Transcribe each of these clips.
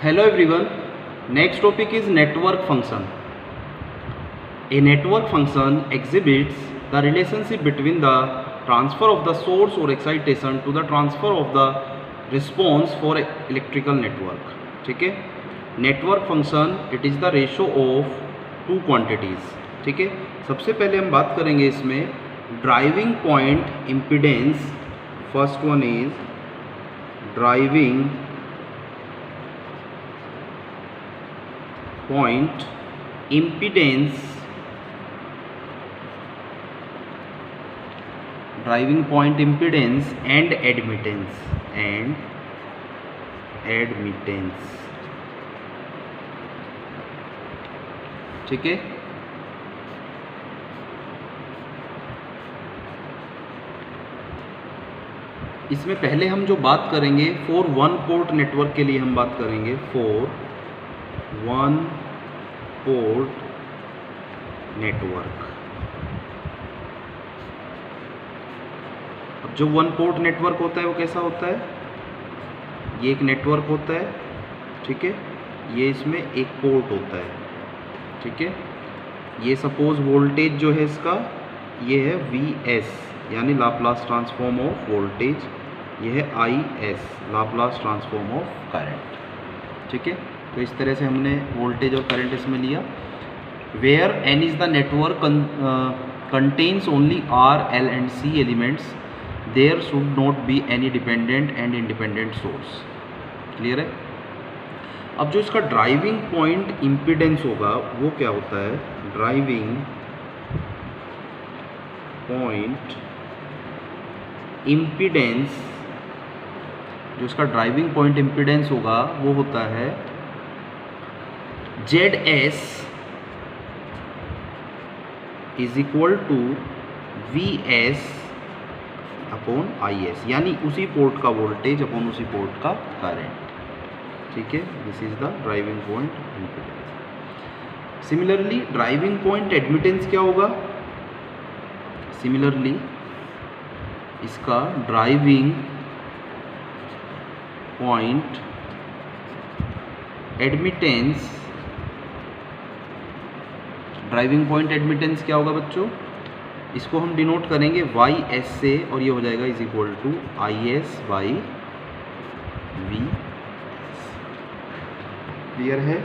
Hello everyone. Next topic is network function. A network function exhibits the relationship between the transfer of the source or excitation to the transfer of the response for a electrical network. ठीक है, network function it is the ratio of two quantities. ठीक है, सबसे पहले हम बात करेंगे इसमें driving point impedance. First one is driving point impedance, driving point impedance and admittance. ठीक है, इसमें पहले हम जो बात करेंगे फॉर वन पोर्ट नेटवर्क के लिए हम बात करेंगे फॉर वन पोर्ट नेटवर्क. अब जो वन पोर्ट नेटवर्क होता है वो कैसा होता है, ये एक नेटवर्क होता है. ठीक है, ये इसमें एक पोर्ट होता है. ठीक है, ये सपोज वोल्टेज जो है इसका ये है Vs यानी लाप्लास ट्रांसफॉर्म ऑफ वोल्टेज, ये है Is Laplace transform of current. ठीक है, तो इस तरह से हमने वोल्टेज और करंट इसमें लिया. Where n is the network contains only R, L and C elements, there should not be any dependent and independent source. Clear है. अब जो इसका ड्राइविंग पॉइंट इम्पीडेंस होगा वो क्या होता है, ड्राइविंग पॉइंट इम्पीडेंस, जो इसका ड्राइविंग पॉइंट इम्पीडेंस होगा वो होता है ZS is equal to VS upon IS, यानी उसी पोर्ट का वोल्टेज अपॉन उसी पोर्ट का करंट. ठीक है, this is the driving point impedance. Similarly driving point admittance क्या होगा, सिमिलरली इसका driving point admittance, driving point admittance क्या होगा बच्चों, इसको हम डिनोट करेंगे YS से और ये हो जाएगा is equal to IS by V. Clear है.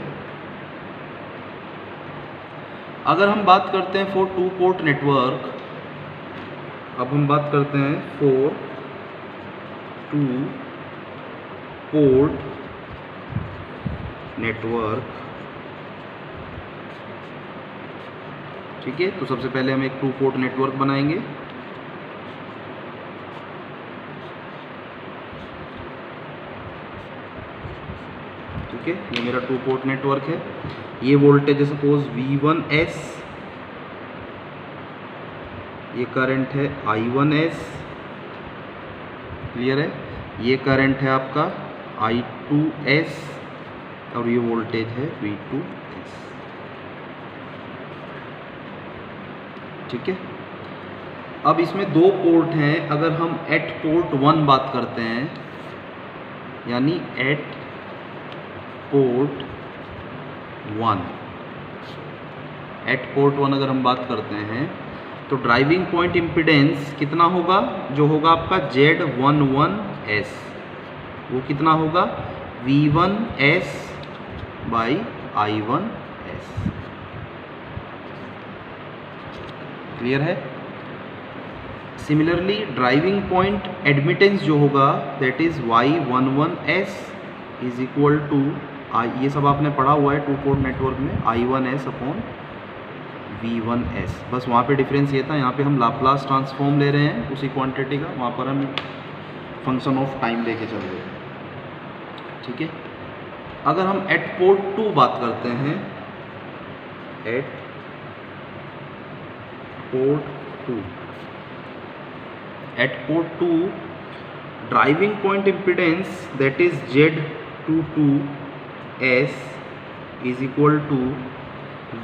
अगर हम बात करते हैं फॉर टू पोर्ट नेटवर्क, अब हम बात करते हैं फॉर टू पोर्ट नेटवर्क. ठीक है, तो सबसे पहले हम एक टू पोर्ट नेटवर्क बनाएंगे. ठीक है, ये मेरा टू पोर्ट नेटवर्क है. ये वोल्टेज है सपोज V1S, ये करंट है I1S. क्लियर है, ये करंट है आपका I2S और ये वोल्टेज है V2S. ठीक है, अब इसमें दो पोर्ट हैं. अगर हम एट पोर्ट 1 बात करते हैं, यानी एट पोर्ट 1, एट पोर्ट 1 अगर हम बात करते हैं तो ड्राइविंग पॉइंट इम्पीडेंस कितना होगा, जो होगा आपका Z11S, वो कितना होगा V1S बाई I1S. क्लियर है. सिमिलरली ड्राइविंग पॉइंट एडमिटेंस जो होगा that is Y11S is equal to, ये सब आपने पढ़ा हुआ है टू पोर्ट नेटवर्क में, I1S अपॉन V1S. बस वहाँ पे डिफरेंस ये था, यहाँ पे हम लाप्लास ट्रांसफॉर्म ले रहे हैं उसी क्वांटिटी का, वहाँ पर हम फंक्शन ऑफ टाइम लेके चल रहे हैं. ठीक है, अगर हम एट पोर्ट 2 बात करते हैं, at port 2, at port 2 driving point impedance that is Z22S is equal to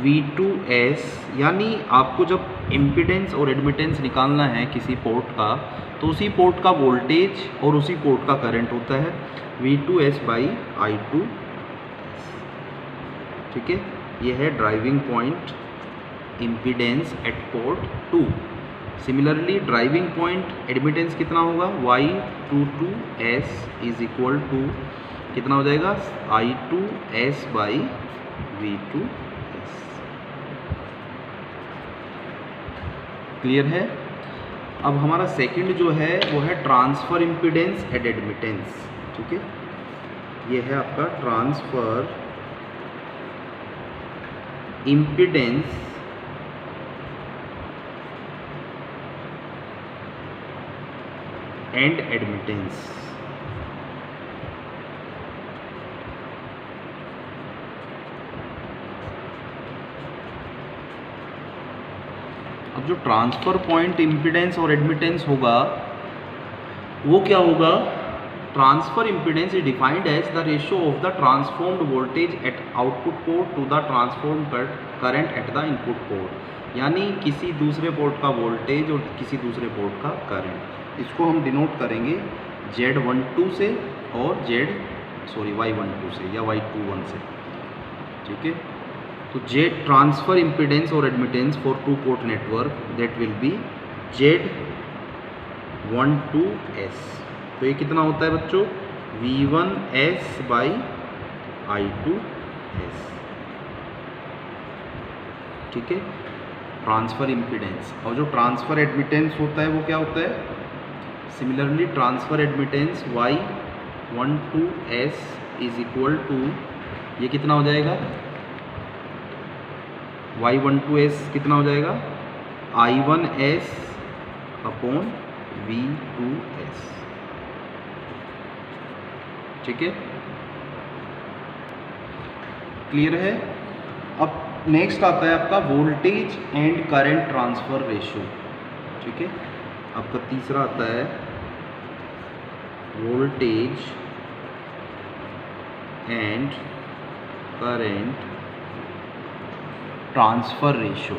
V2S, यानी आपको जब इम्पीडेंस और एडमिटेंस निकालना है किसी पोर्ट का तो उसी पोर्ट का वोल्टेज और उसी पोर्ट का करंट होता है V2S बाई I2 ठीक है, ये है driving point impedance at port 2। Similarly driving point admittance कितना होगा, Y22S इज इक्वल टू कितना हो जाएगा, I2S बाई V2S। क्लियर है। अब हमारा सेकंड जो है वो है ट्रांसफर इम्पीडेंस एट एडमिटेंस। ठीक है, ये है आपका ट्रांसफर इम्पीडेंस एंड एडमिटेंस। अब जो ट्रांसफर पॉइंट इम्पीडेंस और एडमिटेंस होगा वो क्या होगा, transfer impedance is defined as the ratio of the transformed voltage at output port to the transformed current at the input port. यानी किसी दूसरे पोर्ट का वोल्टेज और किसी दूसरे पोर्ट का करंट, इसको हम डिनोट करेंगे Z12 से और Y12 से या Y21 से। ठीक है, तो Z ट्रांसफर इम्पीडेंस और admittance for two port network that will be Z12S। तो ये कितना होता है बच्चों, V1S बाई I2S। ठीक है, ट्रांसफर इम्पीडेंस। और जो ट्रांसफर एडमिटेंस होता है वो क्या होता है, similarly transfer admittance Y12S is equal to ये कितना हो जाएगा, Y12S कितना हो जाएगा, I1S अपॉन V2S। ठीक है, क्लियर है। अब नेक्स्ट आता है आपका voltage and current transfer ratio. ठीक है, आपका तीसरा आता है voltage and current transfer ratio.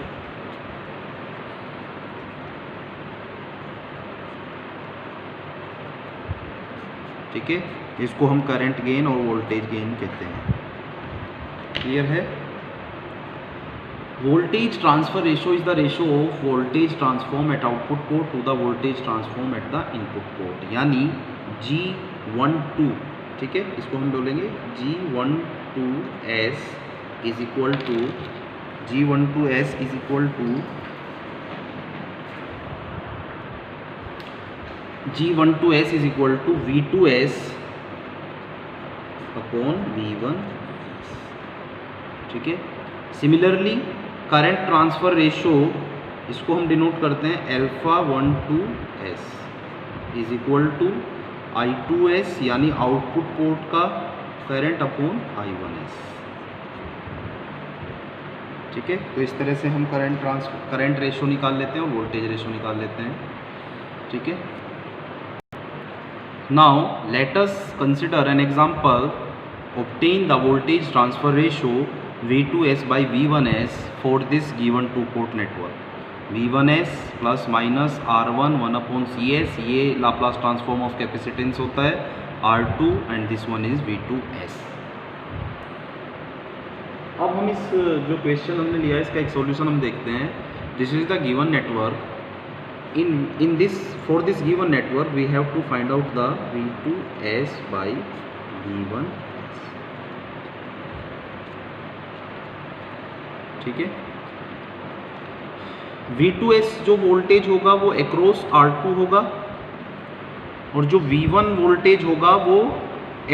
ठीक है, इसको हम करंट गेन और वोल्टेज गेन कहते हैं। क्लियर है। Voltage transfer ratio is the ratio of voltage transform at output port to the voltage transform at the input port, यानी G12। ठीक है, इसको हम बोलेंगे G12S is equal to G12S is equal to G12S is equal to V2S upon V1। ठीक है, similarly current transfer ratio इसको हम डिनोट करते हैं α12S is equal to I2S यानी आउटपुट पोर्ट का करंट अपॉन I1S। ठीक है, तो इस तरह से हम करंट रेशियो निकाल लेते हैं और वोल्टेज रेशियो निकाल लेते हैं। ठीक है, now let us consider an example, obtain the voltage transfer ratio V2S by V1S for this given two port network। V1S plus minus R1 1 upon CS, ये लाप्लास ट्रांसफॉर्म ऑफ कैपेसिटेंस होता है R2 and this one is V2S। अब हम इस जो question हमने लिया है इसका एक सॉल्यूशन हम देखते हैं। This is the given network, in this for this given network we have to find out the V2S by V1S। ठीक है, V2S जो वोल्टेज होगा वो अक्रॉस R2 होगा और जो V1 वोल्टेज होगा वो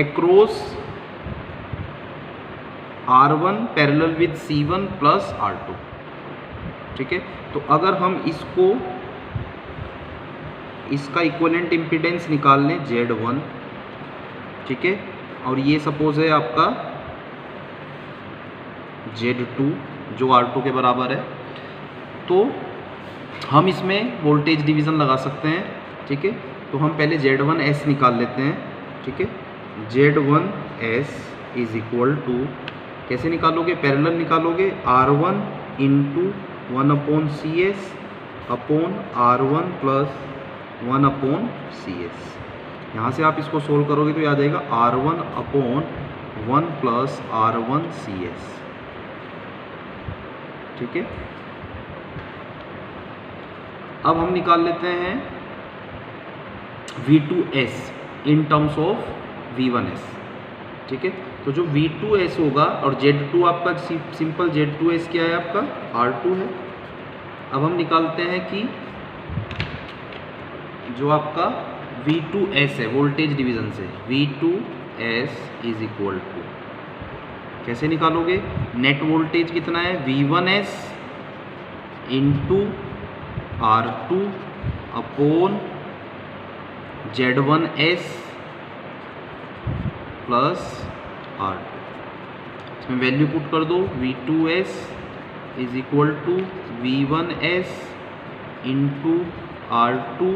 across R1 parallel with C1 plus R2। ठीक है, तो अगर हम इसका इक्विवेलेंट इम्पीडेंस निकाल लें Z1। ठीक है, और ये सपोज है आपका Z2 जो R2 के बराबर है, तो हम इसमें वोल्टेज डिवीज़न लगा सकते हैं। ठीक है, तो हम पहले Z1S निकाल लेते हैं। ठीक है, Z1S इज इक्वल टू कैसे निकालोगे, पैरेलल निकालोगे R1 into 1 upon CS upon R1 plus 1 upon CS। यहाँ से आप इसको सोल्व करोगे तो याद आएगा R1 upon 1 plus R1 CS। ठीक है। अब हम निकाल लेते हैं V2S in terms of V1S, ठीक है। तो जो V2S होगा और Z2 आपका सिंपल Z2S क्या है आपका R2 है। अब हम निकालते हैं कि जो आपका V2S है वोल्टेज डिवीजन से, V2S इज इक्वल टू, कैसे निकालोगे, नेट वोल्टेज कितना है V1S into R2 upon Z1S plus R2, इसमें वैल्यू पुट कर दो, V2S is equal to V1S into R2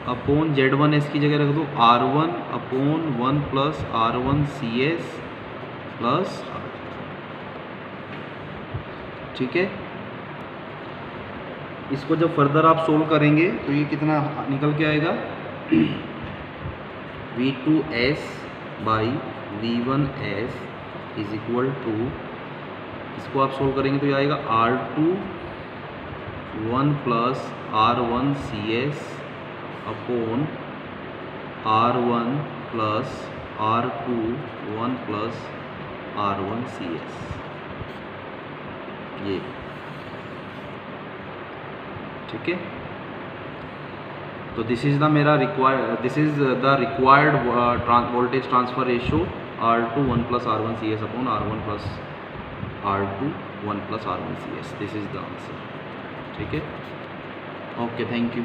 upon Z1S की जगह रख दो R1 upon 1 plus R1CS plus, ठीक है। इसको जब फर्दर आप सोल्व करेंगे तो ये कितना निकल के आएगा, V2S by V1S is equal to, इसको आप सोल्व करेंगे तो ये आएगा R2 1 plus R1CS upon R1 plus R2 1 plus R1CS, ये, ठीक है। तो दिस इज द मेरा required, this is the required voltage transfer ratio R2 1 plus R1CS upon R1 plus R2 1 plus R1CS, this is the answer, ठीक है। Okay, thank you.